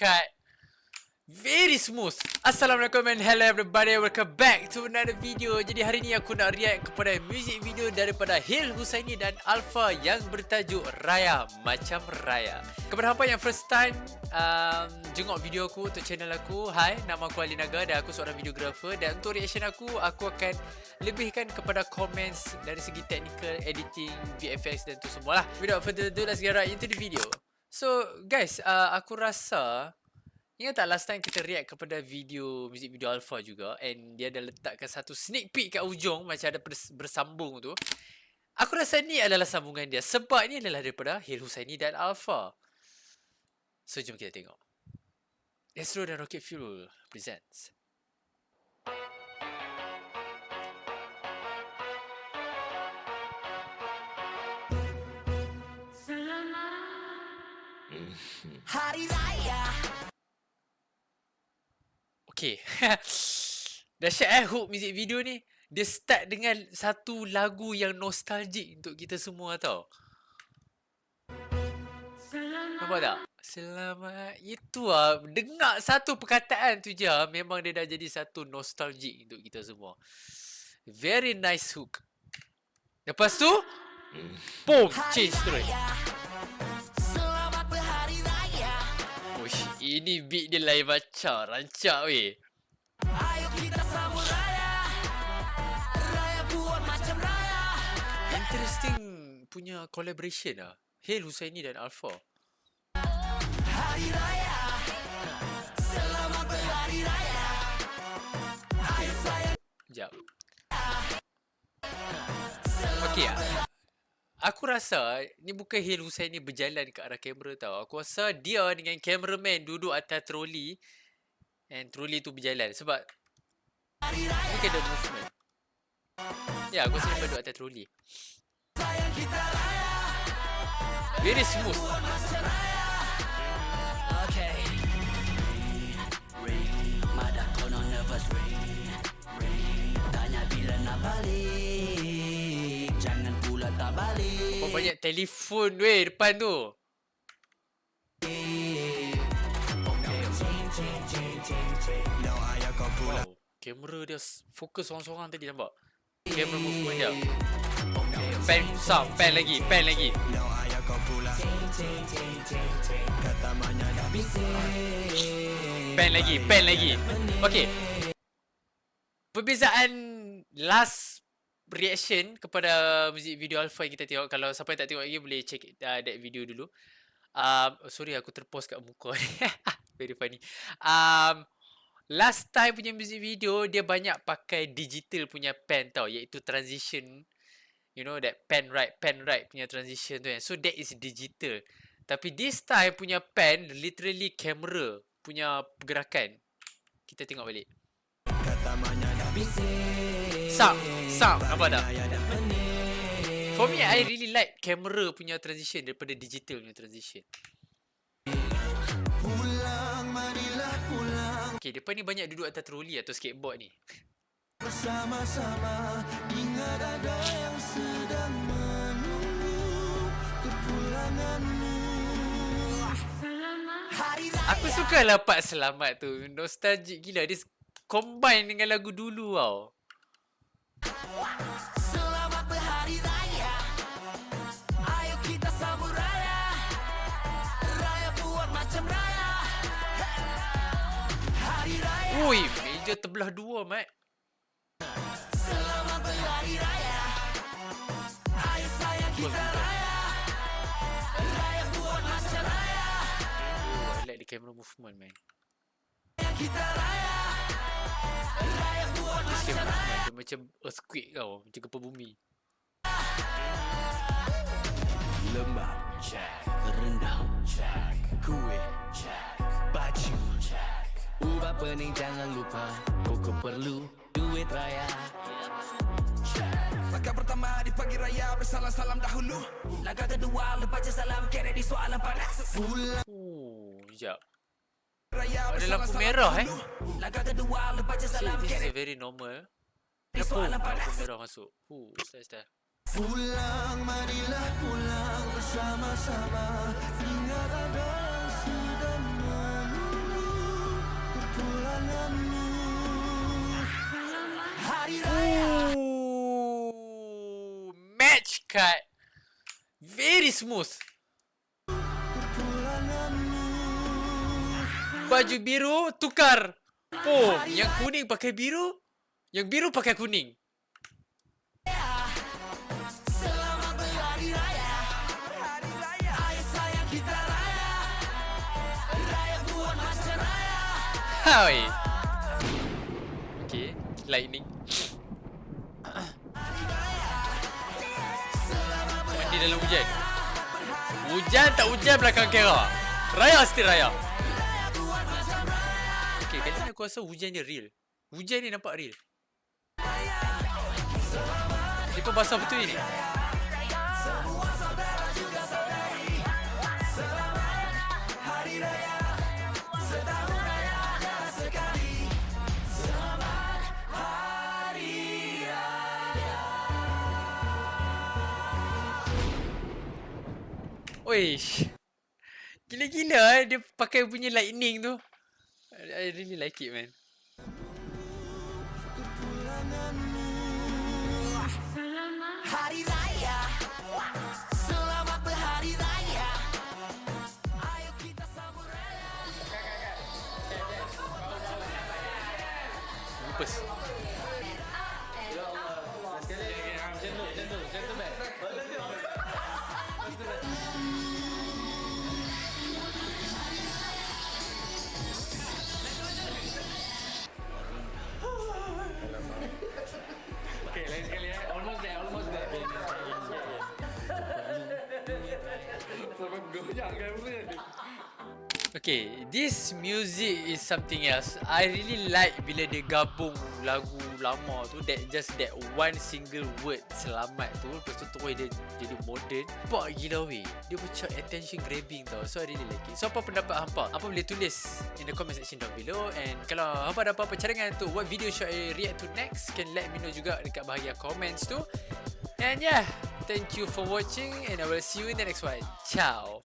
dekat. Very smooth. Assalamualaikum and hello everybody, welcome back to another video. Jadi hari ni aku nak react kepada music video daripada Hil Husaini dan Alpha yang bertajuk Raya Macam Raya. Kepada hampa yang first time jenguk video aku untuk channel aku, hi, nama aku Ali Naga dan aku seorang videographer. Dan untuk reaction aku akan lebihkan kepada comments dari segi technical, editing, VFX dan tu semualah. Without further ado, let's get right into the video. So guys, aku rasa ingat tak last time kita react kepada music video Alpha juga, and dia dah letakkan satu sneak peek kat ujung macam ada bersambung tu. Aku rasa ni adalah sambungan dia sebab ni adalah daripada Hil Husaini dan Alpha. So jom kita tengok. Astro dan Rocket Fuel presents. Hari Raya. Okay. Dahsyat hook music video ni. Dia start dengan satu lagu yang nostalgic untuk kita semua tau. Nampak tak? Selamat. Itu lah. Dengar satu perkataan tu je, memang dia dah jadi satu nostalgic untuk kita semua. Very nice hook. Lepas tu, boom, change terus. Ini beat dia lain macam. Rancak weh. Ayo kita sambut raya. Raya buat macam raya. Interesting punya collaboration lah. Hil Husaini dan Alpha. Hari Raya. Selamat berhari raya. Ayo sayang. Sekejap. Okay lah. Aku rasa ni bukan Hil Husaini berjalan ke arah kamera tau. Aku rasa dia dengan cameraman duduk atas troli, and troli tu berjalan sebab mungkin ada movement. Ya, aku rasa dia duduk atas troli. Very smooth. Okay. Madak kono nervous. Tanya bila nak balik. Jangan pula tak balik. Oh, banyak telefon weh depan tu. Wow, kamera dia fokus seorang-seorang tadi, nampak? Kamera movement dia. Pen, sound, pen lagi. Pen lagi. Okay. Perbezaan last reaction kepada music video Alpha yang kita tengok. Kalau siapa yang tak tengok lagi boleh check that video dulu. Sorry, aku terpause kat muka. Very funny. Last time punya music video dia banyak pakai digital punya pen tau, iaitu transition. You know that pen right punya transition tu kan. So that is digital. Tapi this time punya pen literally camera punya pergerakan. Kita tengok balik. Sound, nampak tak? For me, I really like camera punya transition daripada digital punya transition. Okay, depan ni banyak duduk atas troli atau skateboard ni. Bersama-sama ingat ada yang sedang menunggu kepulanganmu. Hari Raya. Aku suka lah part selamat tu. Nostalgic gila. Dia combine dengan lagu dulu tau. Selamat berhari raya. Ayo kita sambut raya. Raya buat macam raya. Hari Raya. Ui, meja terbelah dua, mat. Selamat berhari raya. Ayo sayang kita raya. Raya buat macam raya. I like the camera movement, man. Kita raya. Raya buat This macam camera raya. movement dia macam earthquake tau. Macam gempa bumi. Lembab, check. Rendah, check. Kuih, check. Baju, check. Ubah pening jangan lupa. Koko perlu duit raya. Check. Langkah pertama di pagi raya bersalam-salam dahulu. Langkah kedua lepas je salam kira di soalan panas. Bulan Sekejap. raya Ada lampu merah Langkah kedua lepas je salam This kira is very normal. di Kenapa soalan lampu panas. merah masuk? Style. Pulang, marilah pulang bersama-sama. Ingat ada yang sedang menunggu cut. Very smooth. Baju biru tukar. Oh, yang kuning pakai biru, yang biru pakai kuning. Hai. Okay, lightning. Mandi dalam hujan. Hujan tak hujan belakang kamera. Raya still raya. Okay, kali ni aku rasa hujan ni real. Hujan ni nampak real. Dia pun basah betul ni. Oish. Gila-gila dia pakai punya lightning tu. I really like it, man. Hari Raya, selamat berhari raya. Ayo kita sambut raya. Lupus. Okay, lain sekali ya. Almost there. Sampai goyang kan pula. Okay, this music is something else. I really like bila dia gabung lagu lama tu, that one single word selamat tu, lepas tu terus dia jadi modern. Nampak gila weh. Dia macam attention grabbing tau. So I really like it. So apa pendapat hampa? Apa boleh tulis in the comment section down below. And kalau hampa ada apa-apa cadangan tu, what video should I react to next, can let me know juga dekat bahagian comments tu. And yeah, thank you for watching and I will see you in the next one. Ciao.